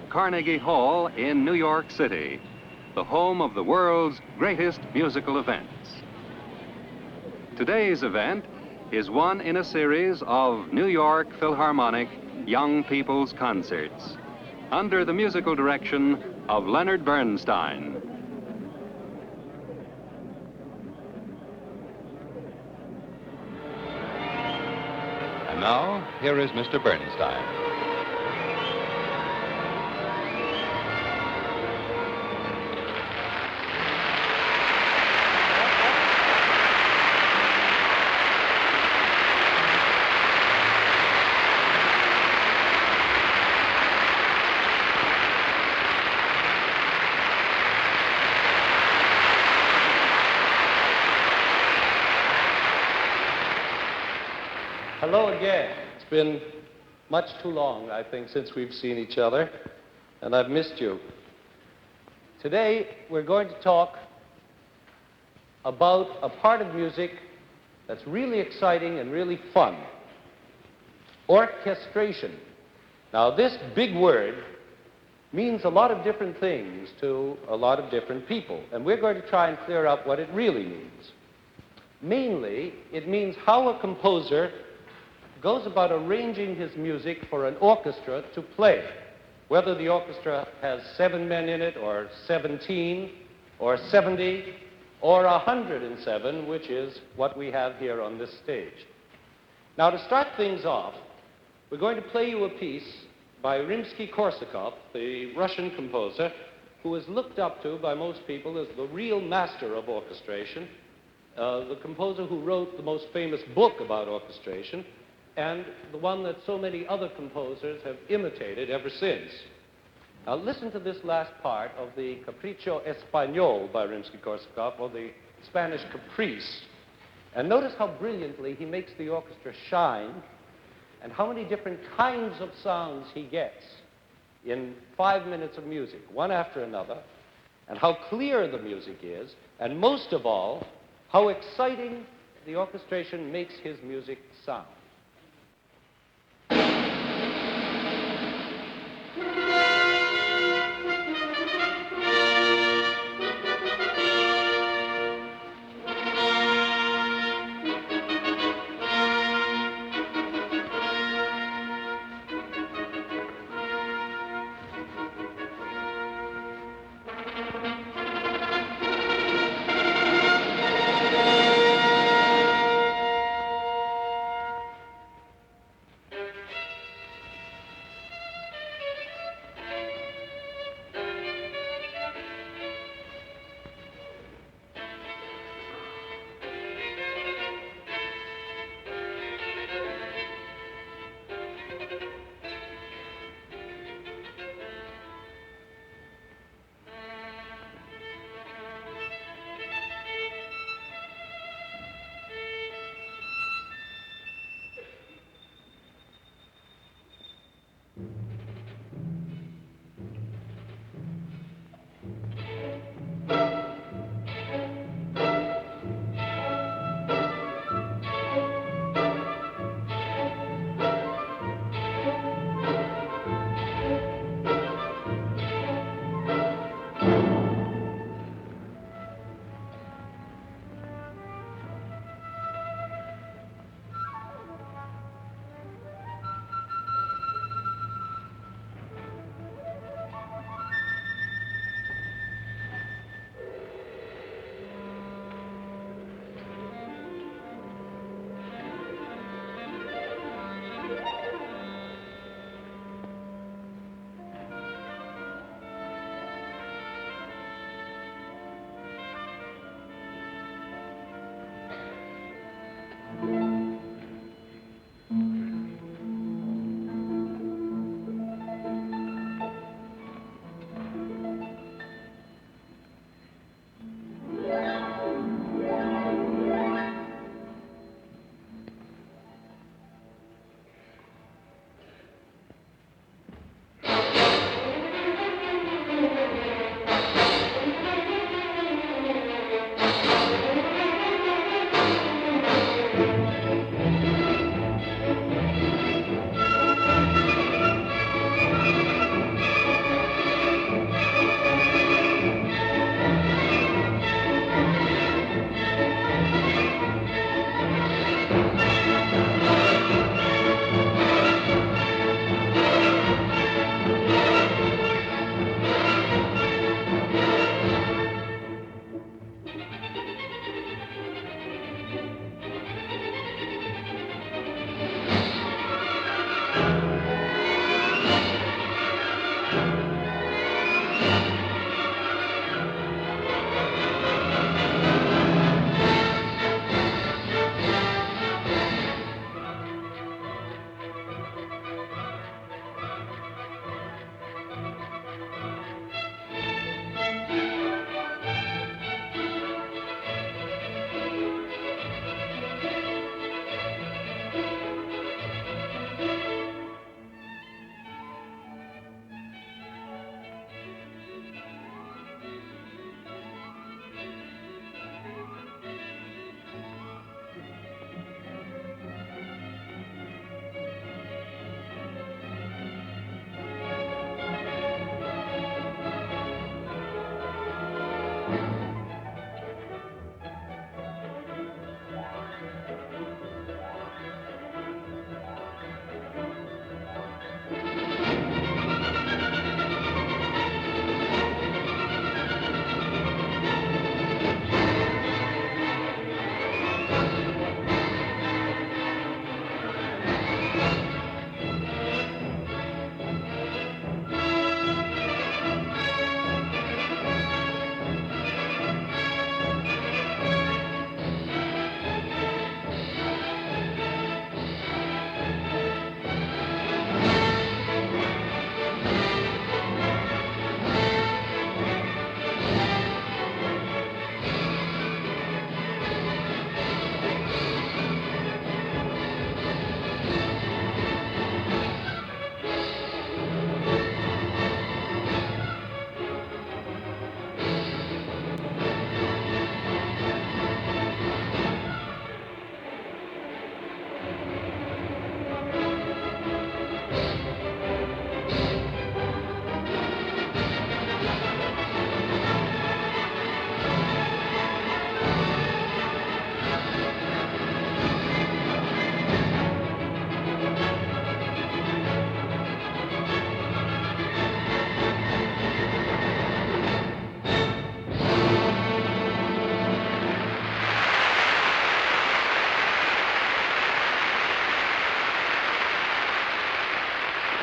Carnegie Hall in New York City, the home of the world's greatest musical events. Today's event is one in a series of New York Philharmonic Young People's Concerts under the musical direction of Leonard Bernstein. And now, here is Mr. Bernstein. Hello again. It's been much too long, I think, since we've seen each other, and I've missed you. Today, we're going to talk about a part of music that's really exciting and really fun: orchestration. Now, this big word means a lot of different things to a lot of different people, and we're going to try and clear up what it really means. Mainly, it means how a composer goes about arranging his music for an orchestra to play, whether the orchestra has 7 men in it, or 17, or 70, or 107, which is what we have here on this stage. Now, to start things off, we're going to play you a piece by Rimsky-Korsakov, the Russian composer, who is looked up to by most people as the real master of orchestration, the composer who wrote the most famous book about orchestration, and the one that so many other composers have imitated ever since. Now listen to this last part of the Capriccio Espagnol by Rimsky-Korsakov, or the Spanish Caprice, and notice how brilliantly he makes the orchestra shine and how many different kinds of sounds he gets in 5 minutes of music, one after another, and how clear the music is, and most of all, how exciting the orchestration makes his music sound.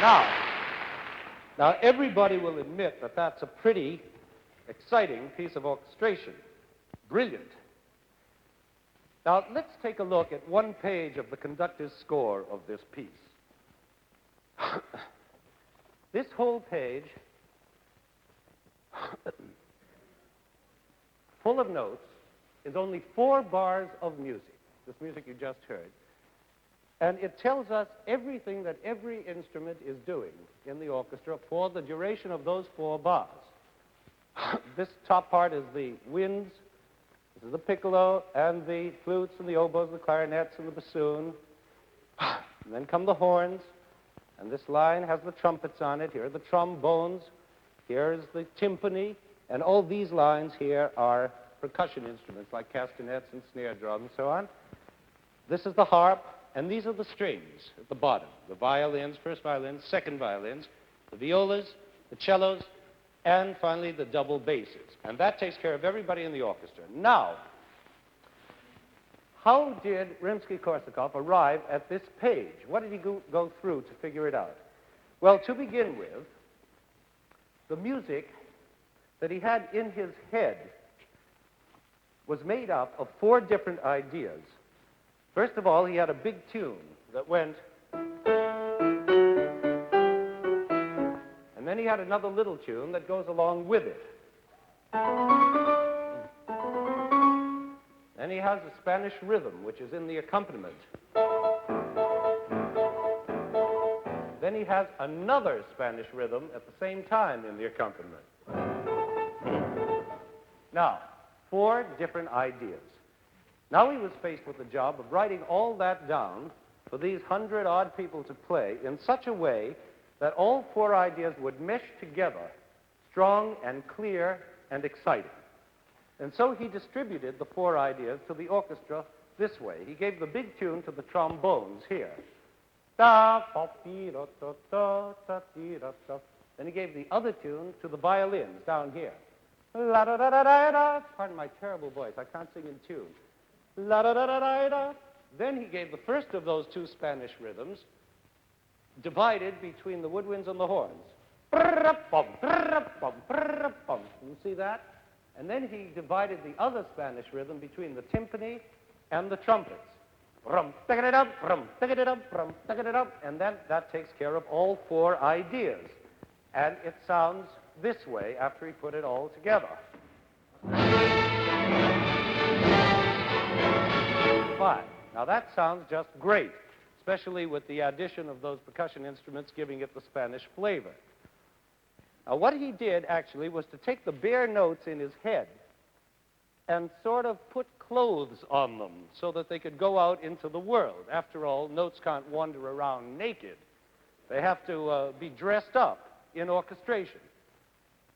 Now, everybody will admit that that's a pretty exciting piece of orchestration. Brilliant. Now, let's take a look at one page of the conductor's score of this piece. This whole page, full of notes, is only 4 bars of music, this music you just heard. And it tells us everything that every instrument is doing in the orchestra for the duration of those 4 bars. This top part is the winds, this is the piccolo, and the flutes, and the oboes, the clarinets, and the bassoon. And then come the horns, and this line has the trumpets on it. Here are the trombones, here is the timpani, and all these lines here are percussion instruments like castanets and snare drum and so on. This is the harp, and these are the strings at the bottom. The violins, first violins, second violins, the violas, the cellos, and finally the double basses. And that takes care of everybody in the orchestra. Now, how did Rimsky-Korsakov arrive at this page? What did he go through to figure it out? Well, to begin with, the music that he had in his head was made up of 4 different ideas. First of all, he had a big tune that went, and then he had another little tune that goes along with it. Then he has a Spanish rhythm, which is in the accompaniment. Then he has another Spanish rhythm at the same time in the accompaniment. Now, 4 different ideas. Now he was faced with the job of writing all that down for these 100-odd people to play in such a way that all 4 ideas would mesh together, strong and clear and exciting. And so he distributed the 4 ideas to the orchestra this way. He gave the big tune to the trombones here. Then he gave the other tune to the violins down here. Pardon my terrible voice, I can't sing in tune. Then he gave the first of those 2 Spanish rhythms, divided between the woodwinds and the horns. You see that? And then he divided the other Spanish rhythm between the timpani and the trumpets. And then that takes care of all 4 ideas. And it sounds this way after he put it all together. Fine. Now that sounds just great, especially with the addition of those percussion instruments giving it the Spanish flavor. Now what he did actually was to take the bare notes in his head and sort of put clothes on them so that they could go out into the world. After all, notes can't wander around naked. They have to be dressed up in orchestration.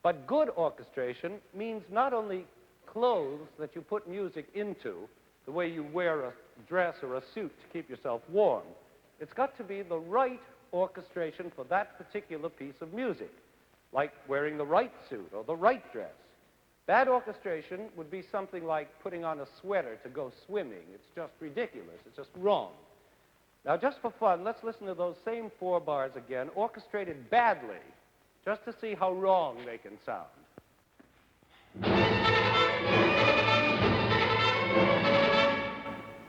But good orchestration means not only clothes that you put music into, the way you wear a dress or a suit to keep yourself warm. It's got to be the right orchestration for that particular piece of music, like wearing the right suit or the right dress. Bad orchestration would be something like putting on a sweater to go swimming. It's just ridiculous. It's just wrong. Now, just for fun, let's listen to those same 4 bars again, orchestrated badly, just to see how wrong they can sound.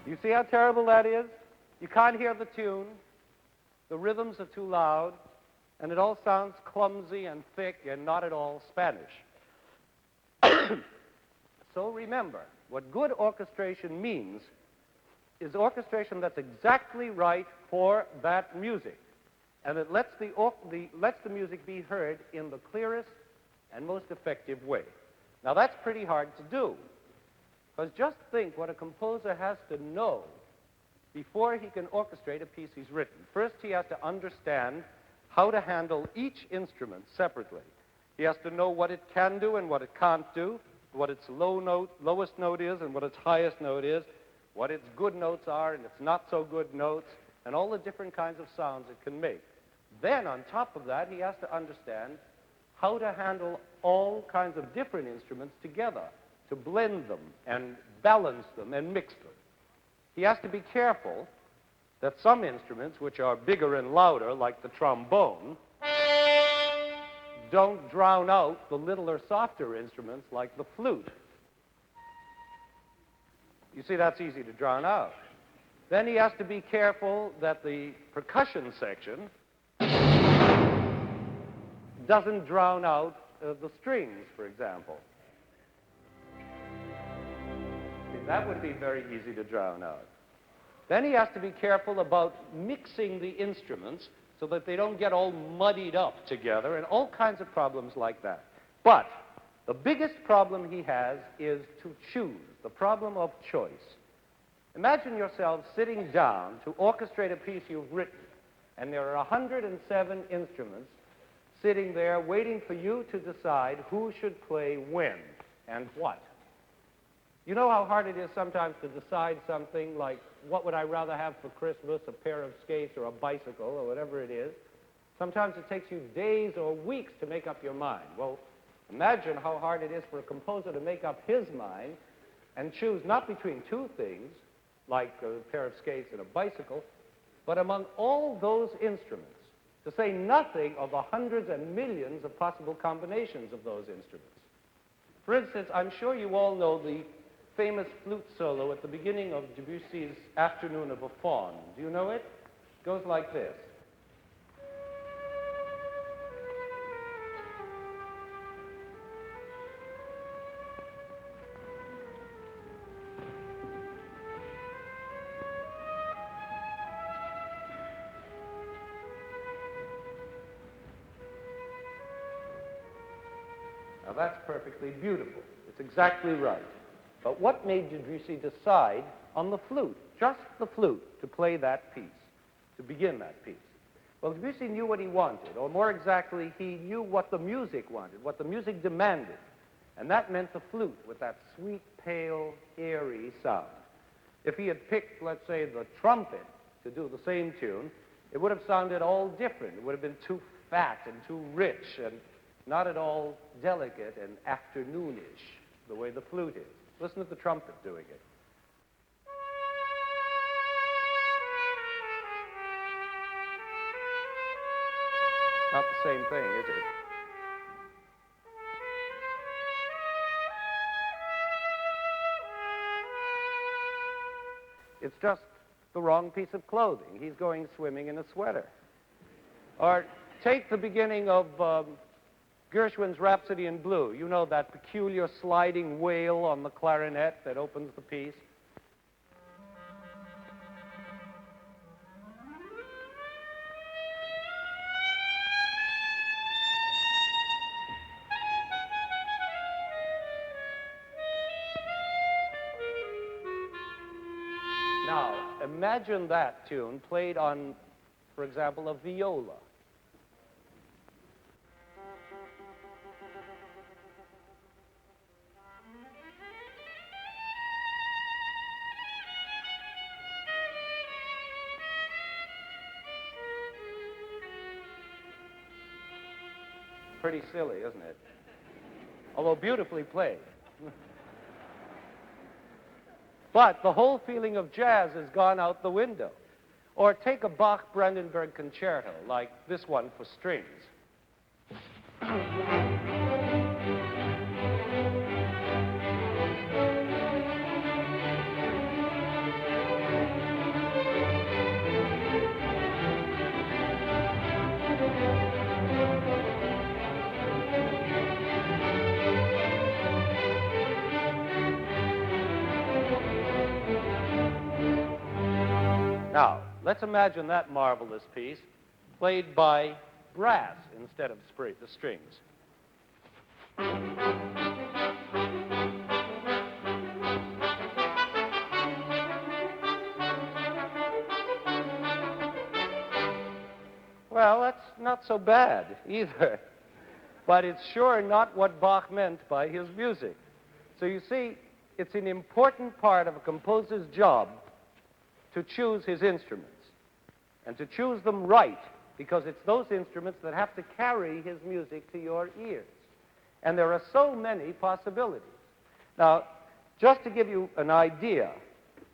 You see how terrible that is? You can't hear the tune, the rhythms are too loud, and it all sounds clumsy and thick and not at all Spanish. So remember, what good orchestration means is orchestration that's exactly right for that music, and it lets the music be heard in the clearest and most effective way. Now that's pretty hard to do, because just think what a composer has to know before he can orchestrate a piece he's written. First, he has to understand how to handle each instrument separately. He has to know what it can do and what it can't do, what its lowest note is and what its highest note is, what its good notes are and its not so good notes, and all the different kinds of sounds it can make. Then, on top of that, he has to understand how to handle all kinds of different instruments together, to blend them and balance them and mix them. He has to be careful that some instruments, which are bigger and louder, like the trombone, don't drown out the littler, softer instruments like the flute. You see, that's easy to drown out. Then he has to be careful that the percussion section doesn't drown out the strings, for example. That would be very easy to drown out. Then he has to be careful about mixing the instruments so that they don't get all muddied up together and all kinds of problems like that. But the biggest problem he has is to choose, the problem of choice. Imagine yourself sitting down to orchestrate a piece you've written, and there are 107 instruments sitting there waiting for you to decide who should play when and what. You know how hard it is sometimes to decide something like, what would I rather have for Christmas, a pair of skates or a bicycle or whatever it is? Sometimes it takes you days or weeks to make up your mind. Well, imagine how hard it is for a composer to make up his mind and choose not between two things, like a pair of skates and a bicycle, but among all those instruments, to say nothing of the hundreds and millions of possible combinations of those instruments. For instance, I'm sure you all know the famous flute solo at the beginning of Debussy's Afternoon of a Faun. Do you know it? It goes like this. Now that's perfectly beautiful. It's exactly right. But what made Debussy decide on the flute, just the flute, to play that piece, to begin that piece? Well, Debussy knew what he wanted, or more exactly, he knew what the music wanted, what the music demanded. And that meant the flute with that sweet, pale, airy sound. If he had picked, let's say, the trumpet to do the same tune, it would have sounded all different. It would have been too fat and too rich and not at all delicate and afternoonish, the way the flute is. Listen to the trumpet doing it. Not the same thing, is it? It's just the wrong piece of clothing. He's going swimming in a sweater. Or take the beginning of Gershwin's Rhapsody in Blue. You know that peculiar sliding wail on the clarinet that opens the piece? Now, imagine that tune played on, for example, a viola. Pretty silly, isn't it? Although beautifully played. But the whole feeling of jazz has gone out the window. Or take a Bach Brandenburg concerto, like this one for strings. Now, let's imagine that marvelous piece played by brass instead of the strings. Well, that's not so bad either. But it's sure not what Bach meant by his music. So you see, it's an important part of a composer's job to choose his instruments, and to choose them right, because it's those instruments that have to carry his music to your ears. And there are so many possibilities. Now, just to give you an idea,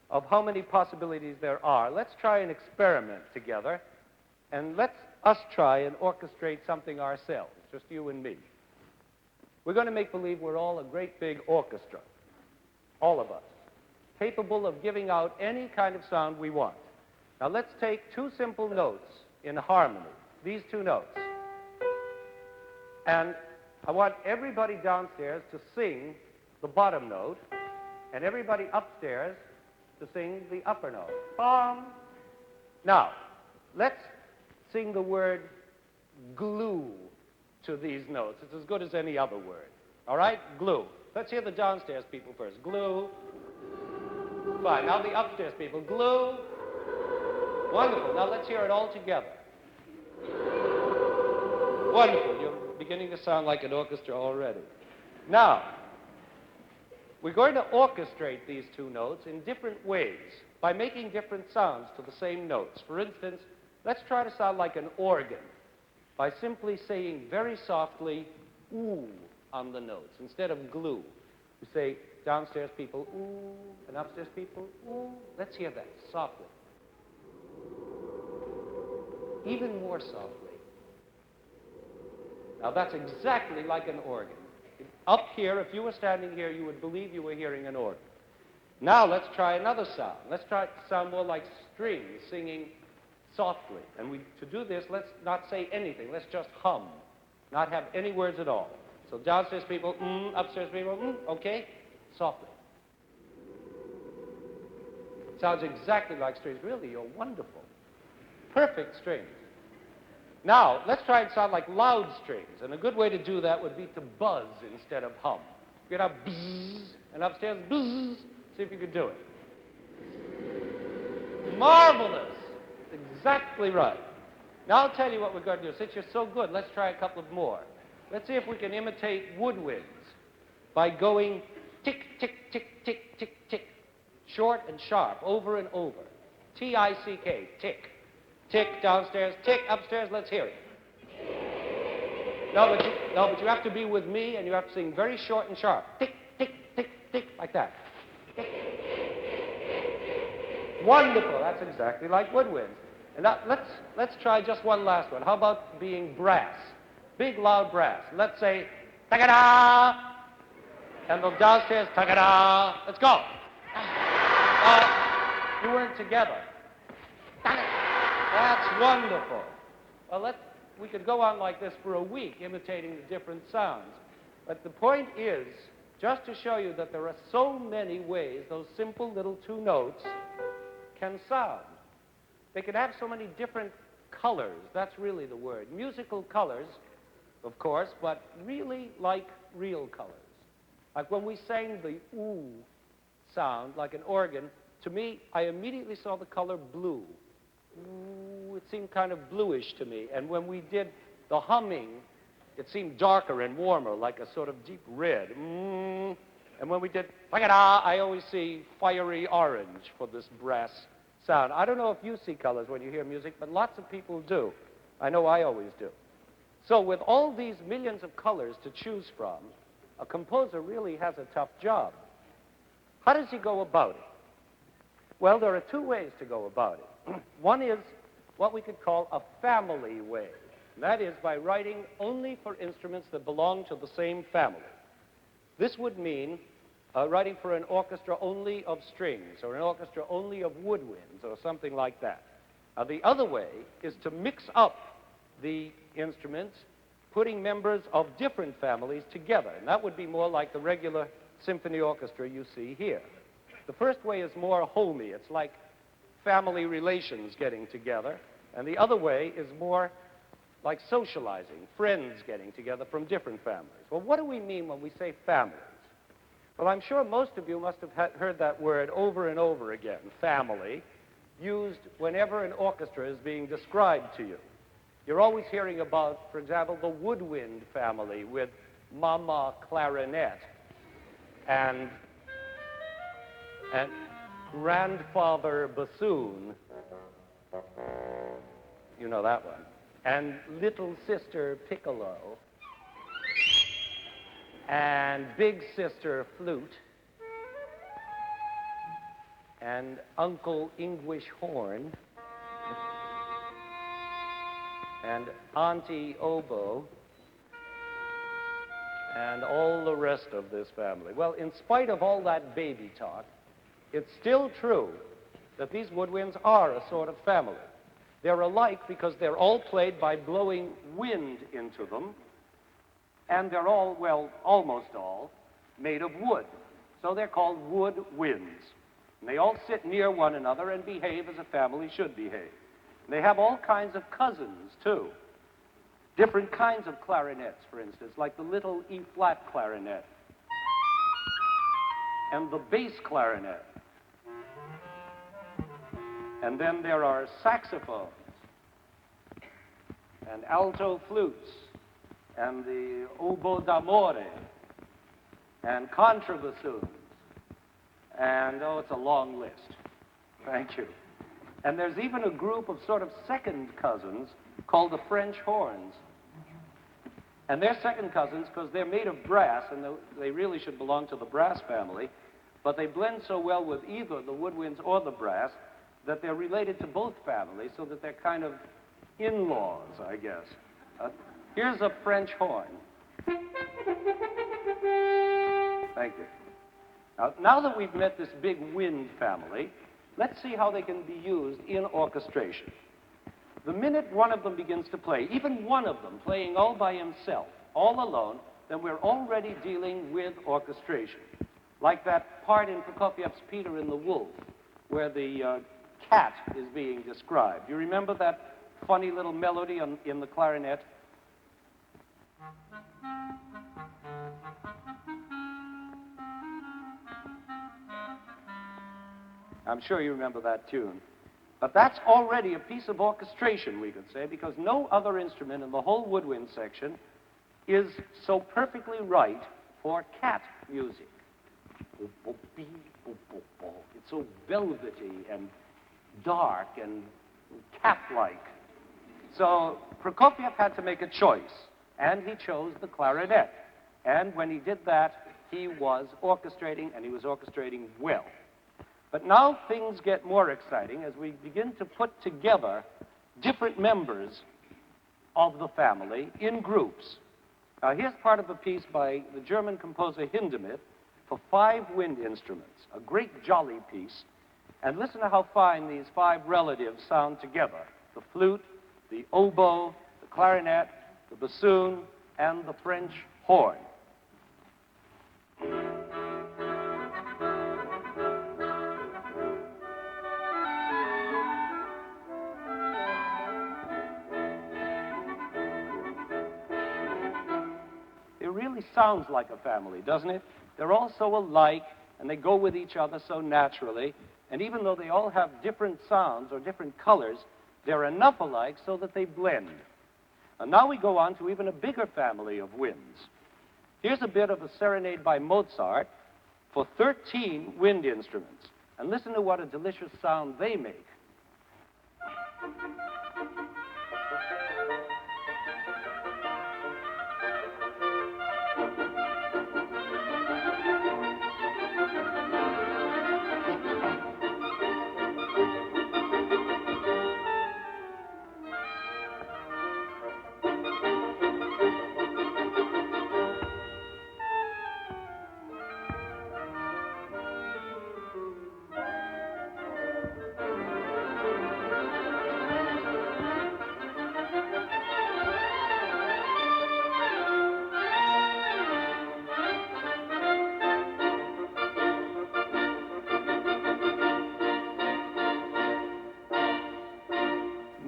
of how many possibilities there are, let's try an experiment together, and let's us try and orchestrate something ourselves, just you and me. We're going to make believe we're all a great big orchestra, all of us, capable of giving out any kind of sound we want. Now let's take two simple notes in harmony, these two notes. And I want everybody downstairs to sing the bottom note, and everybody upstairs to sing the upper note. Bum. Now, let's sing the word glue to these notes. It's as good as any other word. All right? Glue. Let's hear the downstairs people first. Glue. Fine. Now the upstairs people. Glue. Wonderful. Now let's hear it all together. Wonderful. You're beginning to sound like an orchestra already. Now, we're going to orchestrate these two notes in different ways by making different sounds to the same notes. For instance, let's try to sound like an organ by simply saying very softly, ooh, on the notes instead of glue. We say, downstairs people, ooh, and upstairs people, ooh. Let's hear that softly. Even more softly. Now that's exactly like an organ. Up here, if you were standing here, you would believe you were hearing an organ. Now let's try another sound. Let's try it to sound more like strings singing softly. And to do this, let's not say anything. Let's just hum, not have any words at all. So downstairs people, upstairs people, okay? Softly. Sounds exactly like strings. Really, you're wonderful. Perfect strings. Now, let's try and sound like loud strings. And a good way to do that would be to buzz instead of hum. Get up, buzz, and upstairs, buzz. See if you can do it. Marvelous. Exactly right. Now I'll tell you what we're going to do. Since you're so good, let's try a couple of more. Let's see if we can imitate woodwinds by going tick, tick, tick, tick, tick, tick. Short and sharp, over and over. T-I-C-K, tick. Tick downstairs, tick upstairs, let's hear it. No, but you have to be with me, and you have to sing very short and sharp. Tick, tick, tick, tick, like that. Tick. Wonderful, that's exactly like woodwinds. And now let's try just one last one. How about being brass? Big, loud brass. Let's say, ta-ga-da! And the downstairs, ta-ga-da! Let's go. You weren't together. That's wonderful. Well, we could go on like this for a week, imitating the different sounds. But the point is, just to show you that there are so many ways those simple little two notes can sound. They can have so many different colors. That's really the word. Musical colors, of course, but really like real colors. Like when we sang the ooh sound, like an organ, to me, I immediately saw the color blue. Ooh, it seemed kind of bluish to me. And when we did the humming, it seemed darker and warmer, like a sort of deep red. And when we did da, I always see fiery orange for this brass sound. I don't know if you see colors when you hear music, but lots of people do. I know I always do. So with all these millions of colors to choose from, a composer really has a tough job. How does he go about it? Well, there are two ways to go about it. One is what we could call a family way. And that is by writing only for instruments that belong to the same family. This would mean writing for an orchestra only of strings, or an orchestra only of woodwinds, or something like that. Now, the other way is to mix up the instruments, putting members of different families together. And that would be more like the regular symphony orchestra you see here. The first way is more homey. It's like family relations getting together. And the other way is more like socializing, friends getting together from different families. Well, what do we mean when we say families? Well, I'm sure most of you must have heard that word over and over again, family, used whenever an orchestra is being described to you. You're always hearing about, for example, the woodwind family with Mama clarinet and grandfather bassoon. You know that one. And little sister piccolo. And big sister flute. and Uncle English Horn, and Auntie Oboe, and all the rest of this family. Well, in spite of all that baby talk, it's still true that these woodwinds are a sort of family. They're alike because they're all played by blowing wind into them, and they're all, well, almost all, made of wood. So they're called woodwinds. And they all sit near one another and behave as a family should behave. And they have all kinds of cousins, too. Different kinds of clarinets, for instance, like the little E-flat clarinet and the bass clarinet. And then there are saxophones and alto flutes and the oboe d'amore and contrabassoons. And, oh, it's a long list. Thank you. And there's even a group of sort of second cousins called the French horns. And they're second cousins because they're made of brass, and they really should belong to the brass family, but they blend so well with either the woodwinds or the brass that they're related to both families, so that they're kind of in-laws, I guess. Here's a French horn. Thank you. Now that we've met this big wind family, let's see how they can be used in orchestration. The minute one of them begins to play, even one of them playing all by himself, all alone, then we're already dealing with orchestration. Like that part in Prokofiev's Peter and the Wolf, where the cat is being described. You remember that funny little melody in the clarinet? I'm sure you remember that tune. But that's already a piece of orchestration, we could say, because no other instrument in the whole woodwind section is so perfectly right for cat music. It's so velvety and dark and cat-like. So Prokofiev had to make a choice, and he chose the clarinet. And when he did that, he was orchestrating, and he was orchestrating well. But now things get more exciting as we begin to put together different members of the family in groups. Now, here's part of a piece by the German composer Hindemith for 5 wind instruments, a great jolly piece. And listen to how fine these 5 relatives sound together: the flute, the oboe, the clarinet, the bassoon, and the French horn. It really sounds like a family, doesn't it? They're all so alike, and they go with each other so naturally. And even though they all have different sounds or different colors, they're enough alike so that they blend. And now we go on to even a bigger family of winds. Here's a bit of a serenade by Mozart for 13 wind instruments. And listen to what a delicious sound they make.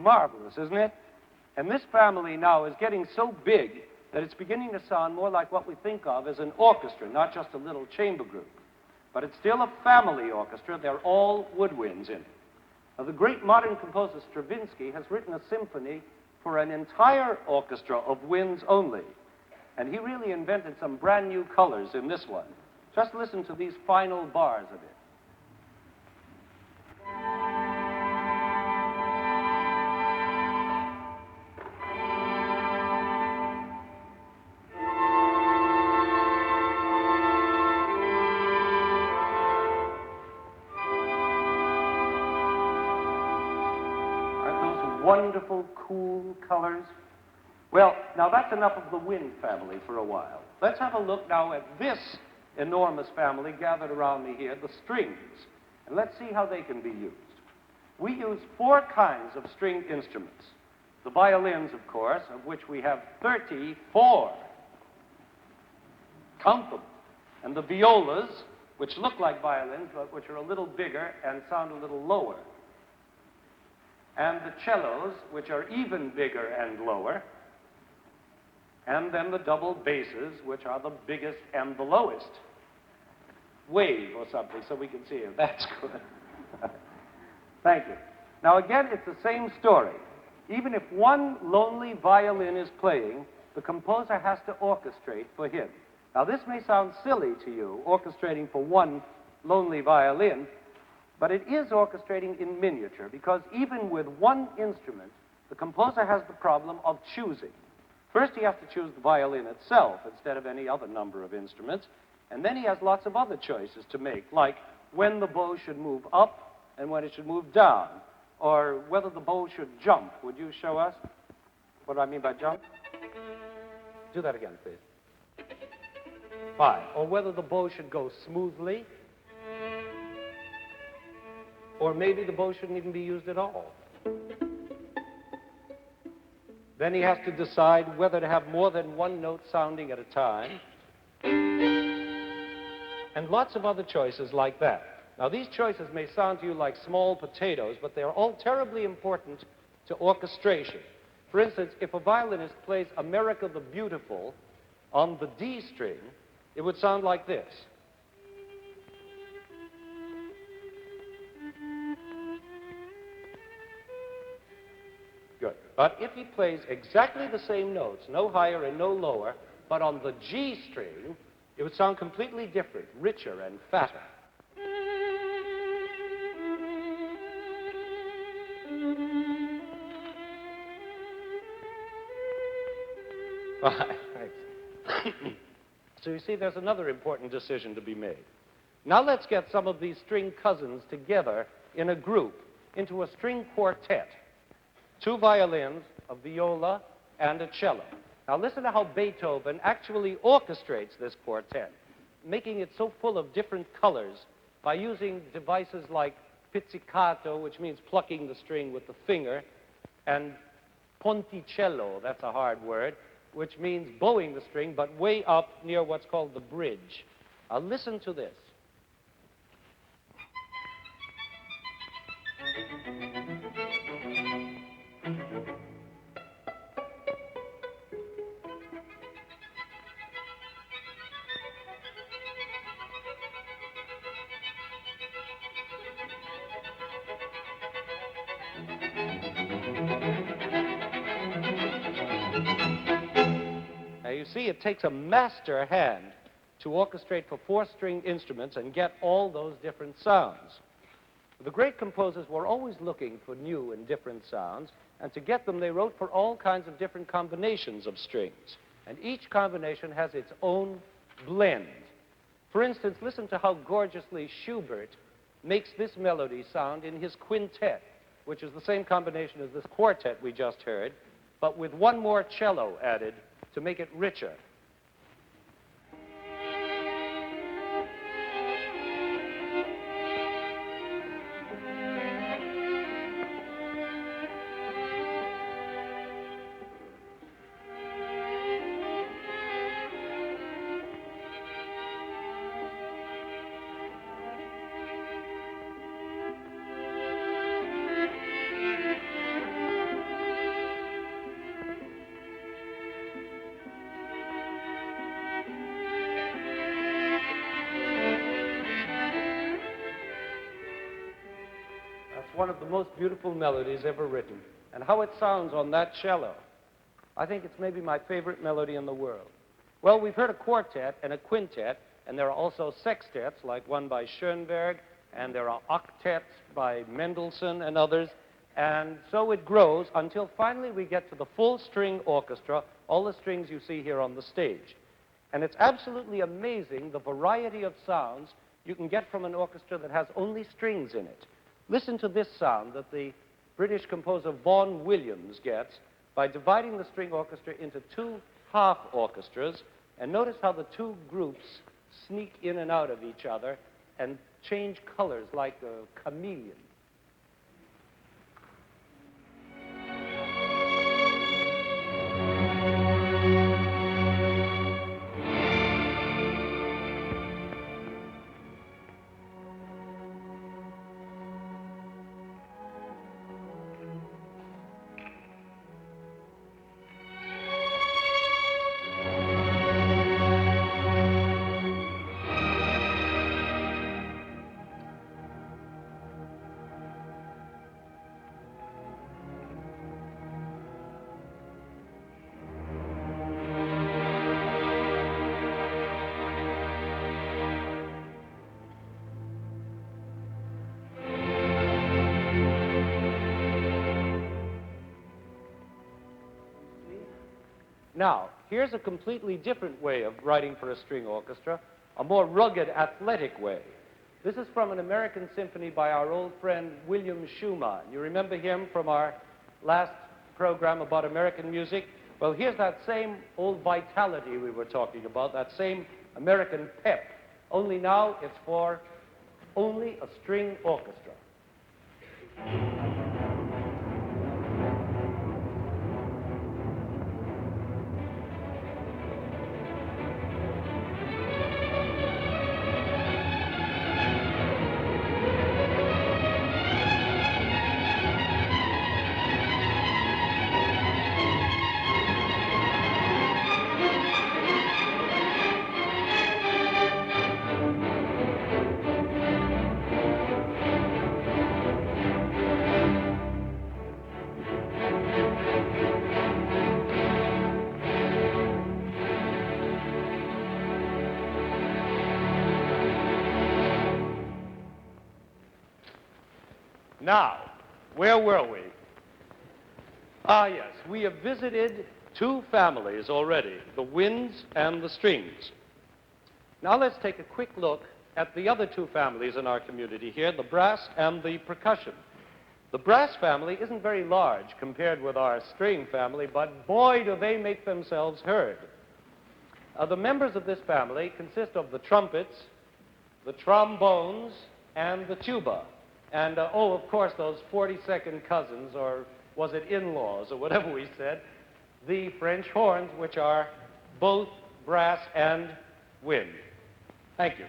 Marvelous, isn't it? And this family now is getting so big that it's beginning to sound more like what we think of as an orchestra, not just a little chamber group. But it's still a family orchestra. They're all woodwinds in it. Now, the great modern composer Stravinsky has written a symphony for an entire orchestra of winds only. And he really invented some brand new colors in this one. Just listen to these final bars of it. wonderful, cool colors? Well, now that's enough of the wind family for a while. Let's have a look now at this enormous family gathered around me here, the strings, and let's see how they can be used. We use 4 kinds of stringed instruments. The violins, of course, of which we have 34. Count them. And the violas, which look like violins, but which are a little bigger and sound a little lower. And the cellos, which are even bigger and lower. And then the double basses, which are the biggest and the lowest. Wave or something so we can see it. That's good. Thank you. Now again, it's the same story. Even if one lonely violin is playing, the composer has to orchestrate for him. Now this may sound silly to you, orchestrating for one lonely violin, but it is orchestrating in miniature, because even with one instrument, the composer has the problem of choosing. First, he has to choose the violin itself instead of any other number of instruments, and then he has lots of other choices to make, like when the bow should move up and when it should move down, or whether the bow should jump. Would you show us what do I mean by jump? Do that again, please. Fine. Or whether the bow should go smoothly, or maybe the bow shouldn't even be used at all. Then he has to decide whether to have more than one note sounding at a time, and lots of other choices like that. Now, these choices may sound to you like small potatoes, but they're all terribly important to orchestration. For instance, if a violinist plays America the Beautiful on the D string, it would sound like this. Good. But if he plays exactly the same notes, no higher and no lower, but on the G string, it would sound completely different, richer and fatter. Fine, thanks. So you see, there's another important decision to be made. Now let's get some of these string cousins together in a group into a string quartet. 2 violins, a viola, and a cello. Now listen to how Beethoven actually orchestrates this quartet, making it so full of different colors by using devices like pizzicato, which means plucking the string with the finger, and ponticello, that's a hard word, which means bowing the string, but way up near what's called the bridge. Now listen to this. Now you see, it takes a master hand to orchestrate for 4 string instruments and get all those different sounds. The great composers were always looking for new and different sounds, and to get them, they wrote for all kinds of different combinations of strings. And each combination has its own blend. For instance, listen to how gorgeously Schubert makes this melody sound in his quintet, which is the same combination as this quartet we just heard, but with one more cello added to make it richer. One of the most beautiful melodies ever written. And how it sounds on that cello. I think it's maybe my favorite melody in the world. Well, we've heard a quartet and a quintet, and there are also sextets, like one by Schoenberg, and there are octets by Mendelssohn and others. And so it grows until finally we get to the full string orchestra, all the strings you see here on the stage. And it's absolutely amazing the variety of sounds you can get from an orchestra that has only strings in it. Listen to this sound that the British composer Vaughan Williams gets by dividing the string orchestra into two half orchestras. And notice how the two groups sneak in and out of each other and change colors like a chameleon. Now, here's a completely different way of writing for a string orchestra, a more rugged, athletic way. This is from an American symphony by our old friend William Schumann. You remember him from our last program about American music? Well, here's that same old vitality we were talking about, that same American pep, only now it's for only a string orchestra. Now, where were we? Ah, yes, we have visited two families already, the winds and the strings. Now let's take a quick look at the other two families in our community here, the brass and the percussion. The brass family isn't very large compared with our string family, but boy, do they make themselves heard. The members of this family consist of the trumpets, the trombones, and the tuba. And, oh, of course, those 42nd cousins, or was it in-laws, or whatever we said, the French horns, which are both brass and wind. Thank you.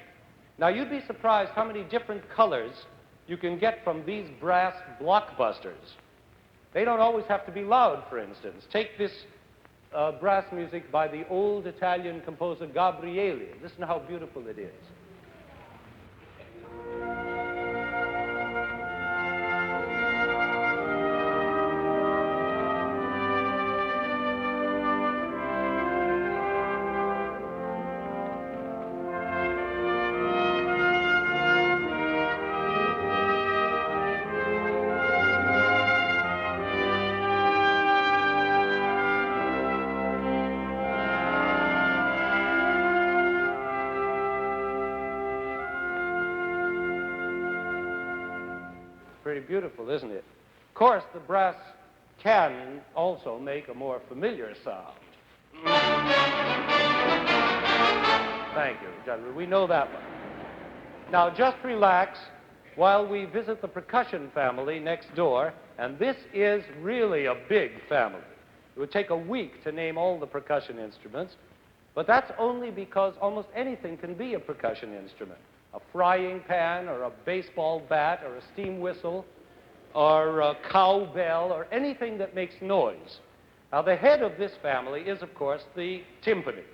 Now, you'd be surprised how many different colors you can get from these brass blockbusters. They don't always have to be loud, for instance. Take this brass music by the old Italian composer Gabrieli. Listen how beautiful it is. Pretty beautiful, isn't it? Of course, the brass can also make a more familiar sound. Thank you, gentlemen. We know that one. Now, just relax while we visit the percussion family next door, and this is really a big family. It would take a week to name all the percussion instruments, but that's only because almost anything can be a percussion instrument. A frying pan, or a baseball bat, or a steam whistle, or a cowbell, or anything that makes noise. Now, the head of this family is, of course, the timpani.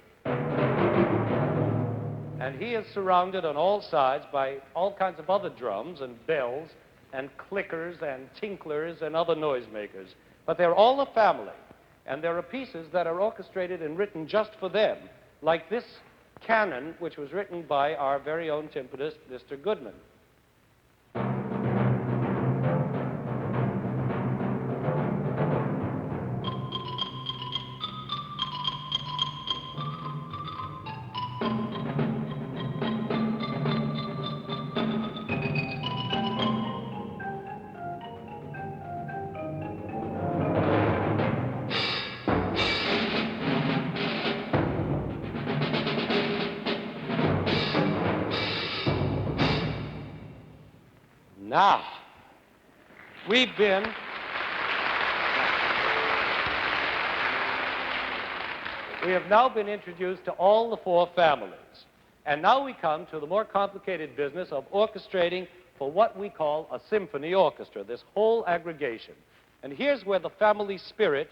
And he is surrounded on all sides by all kinds of other drums and bells and clickers and tinklers and other noisemakers. But they're all a family, and there are pieces that are orchestrated and written just for them, like this canon, which was written by our very own timpanist, Mr. Goodman. Now, we've been... We have now been introduced to all the four families. And now we come to the more complicated business of orchestrating for what we call a symphony orchestra, this whole aggregation. And here's where the family spirit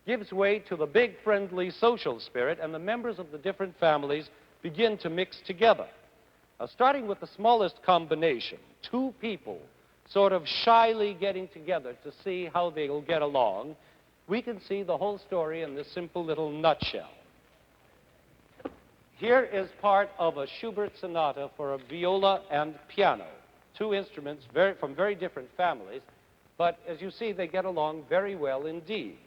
gives way to the big, friendly social spirit, and the members of the different families begin to mix together. Starting with the smallest combination, two people sort of shyly getting together to see how they'll get along, we can see the whole story in this simple little nutshell. Here is part of a Schubert sonata for a viola and piano, two instruments from very different families, but as you see, they get along very well indeed.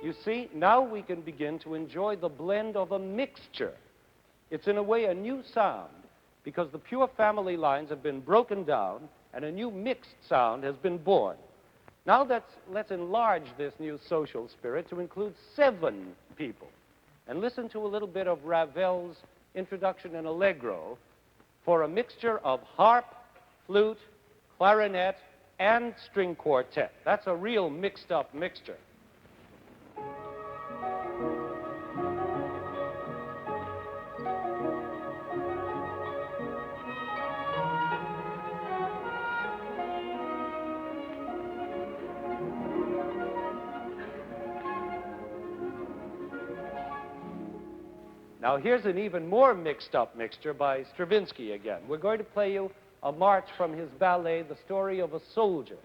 You see, now we can begin to enjoy the blend of a mixture. It's in a way a new sound because the pure family lines have been broken down and a new mixed sound has been born. Now let's enlarge this new social spirit to include 7 people and listen to a little bit of Ravel's Introduction in Allegro for a mixture of harp, flute, clarinet, and string quartet. That's a real mixed-up mixture. Now, here's an even more mixed-up mixture by Stravinsky again. We're going to play you a march from his ballet, The Story of a Soldier.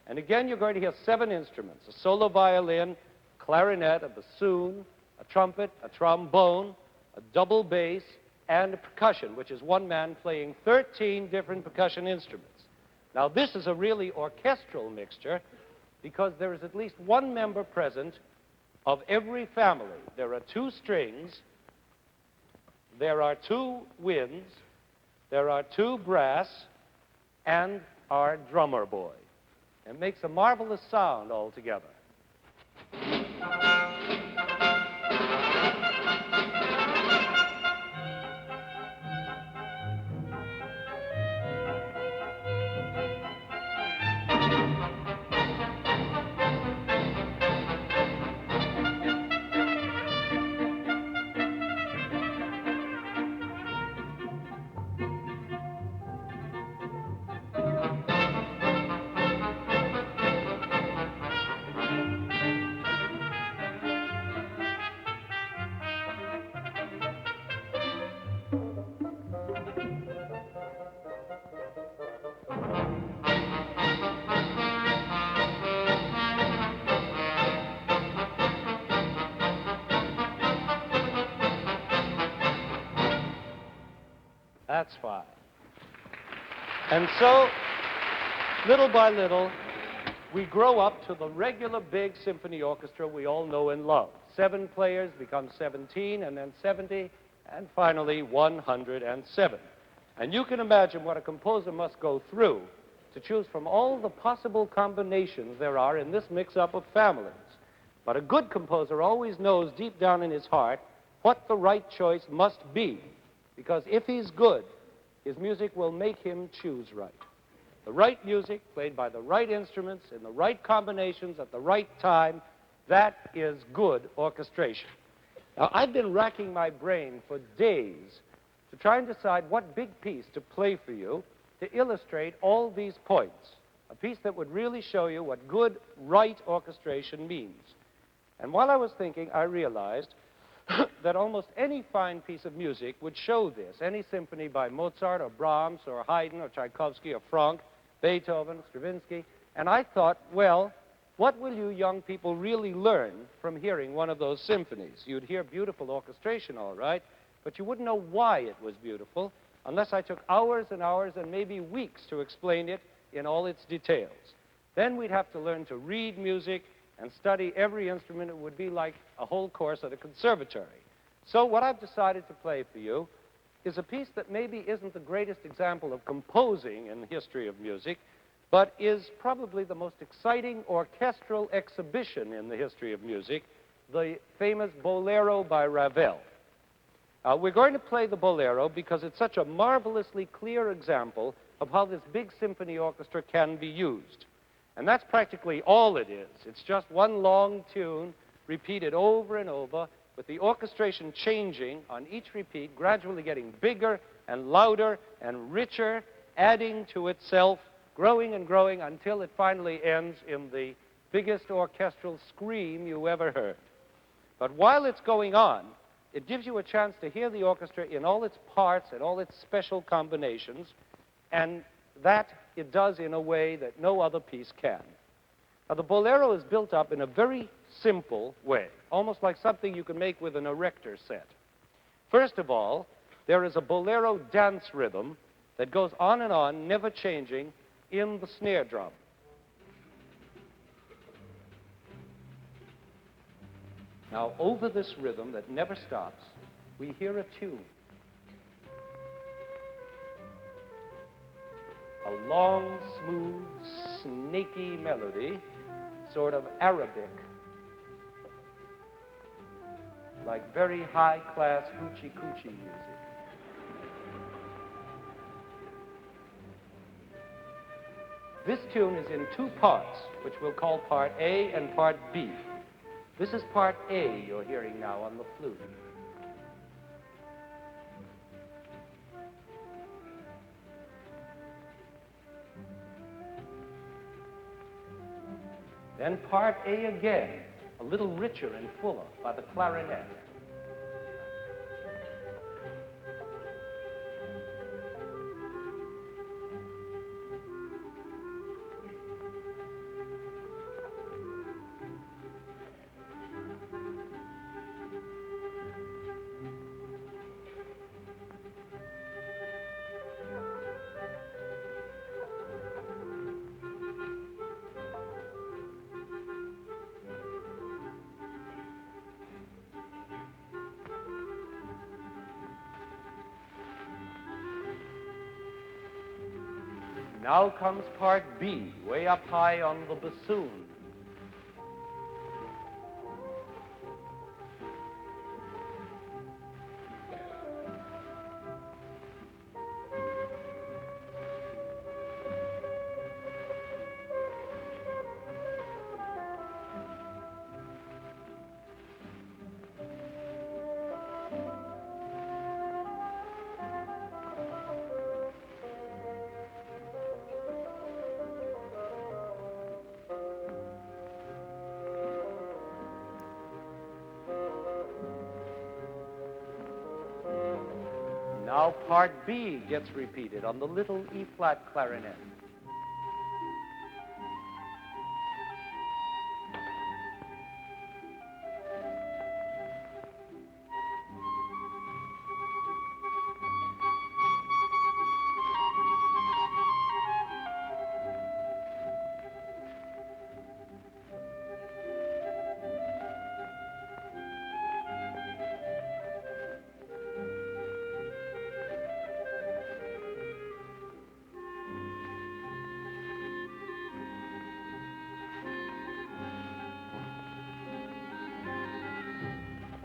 And again, you're going to hear 7 instruments, a solo violin, clarinet, a bassoon, a trumpet, a trombone, a double bass, and a percussion, which is one man playing 13 different percussion instruments. Now, this is a really orchestral mixture because there is at least one member present of every family. There are 2 strings, there are 2 winds, there are 2 brass, and our drummer boy. It makes a marvelous sound altogether. That's fine. And so, little by little, we grow up to the regular big symphony orchestra we all know and love. 7 players become 17, and then 70, and finally 107. And you can imagine what a composer must go through to choose from all the possible combinations there are in this mix-up of families. But a good composer always knows deep down in his heart what the right choice must be, because if he's good, his music will make him choose right. The right music, played by the right instruments, in the right combinations, at the right time, that is good orchestration. Now, I've been racking my brain for days to try and decide what big piece to play for you to illustrate all these points, a piece that would really show you what good, right orchestration means. And while I was thinking, I realized that almost any fine piece of music would show this, any symphony by Mozart or Brahms or Haydn or Tchaikovsky or Franck, Beethoven, Stravinsky, and I thought, well, what will you young people really learn from hearing one of those symphonies? You'd hear beautiful orchestration, all right, but you wouldn't know why it was beautiful unless I took hours and hours and maybe weeks to explain it in all its details. Then we'd have to learn to read music and study every instrument. It would be like a whole course at a conservatory. So what I've decided to play for you is a piece that maybe isn't the greatest example of composing in the history of music, but is probably the most exciting orchestral exhibition in the history of music, the famous Bolero by Ravel. We're going to play the Bolero because it's such a marvelously clear example of how this big symphony orchestra can be used. And that's practically all it is. It's just one long tune repeated over and over, with the orchestration changing on each repeat, gradually getting bigger and louder and richer, adding to itself, growing and growing until it finally ends in the biggest orchestral scream you ever heard. But while it's going on, it gives you a chance to hear the orchestra in all its parts and all its special combinations, and that it does in a way that no other piece can. Now, the Bolero is built up in a very simple way, almost like something you can make with an erector set. First of all, there is a Bolero dance rhythm that goes on and on, never changing, in the snare drum. Now, over this rhythm that never stops, we hear a tune. A long, smooth, snaky melody, sort of Arabic, like very high-class hoochie-coochie music. This tune is in two parts, which we'll call Part A and Part B. This is Part A you're hearing now on the flute. Then Part A again, a little richer and fuller, by the clarinet. Now comes Part B, way up high on the bassoon. Now Part B gets repeated on the little E-flat clarinet.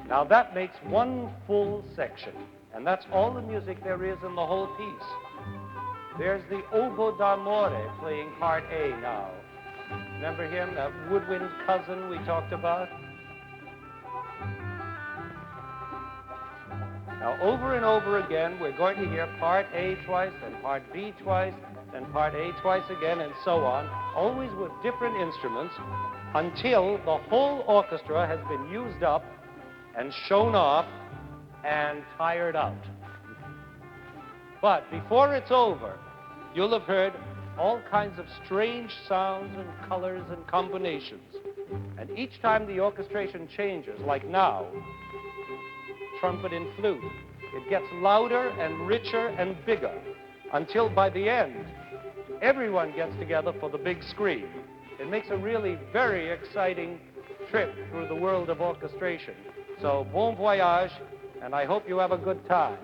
Now that makes one full section, and that's all the music there is in the whole piece. There's the oboe d'amore playing Part A now. Remember him, that woodwind cousin we talked about? Now over and over again, we're going to hear Part A twice, and Part B twice, and Part A twice again, and so on, always with different instruments, until the whole orchestra has been used up and shown off and tired out. But before it's over, you'll have heard all kinds of strange sounds and colors and combinations. And each time the orchestration changes, like now, trumpet and flute, it gets louder and richer and bigger, until by the end, everyone gets together for the big scream. It makes a really very exciting trip through the world of orchestration. So bon voyage, and I hope you have a good time.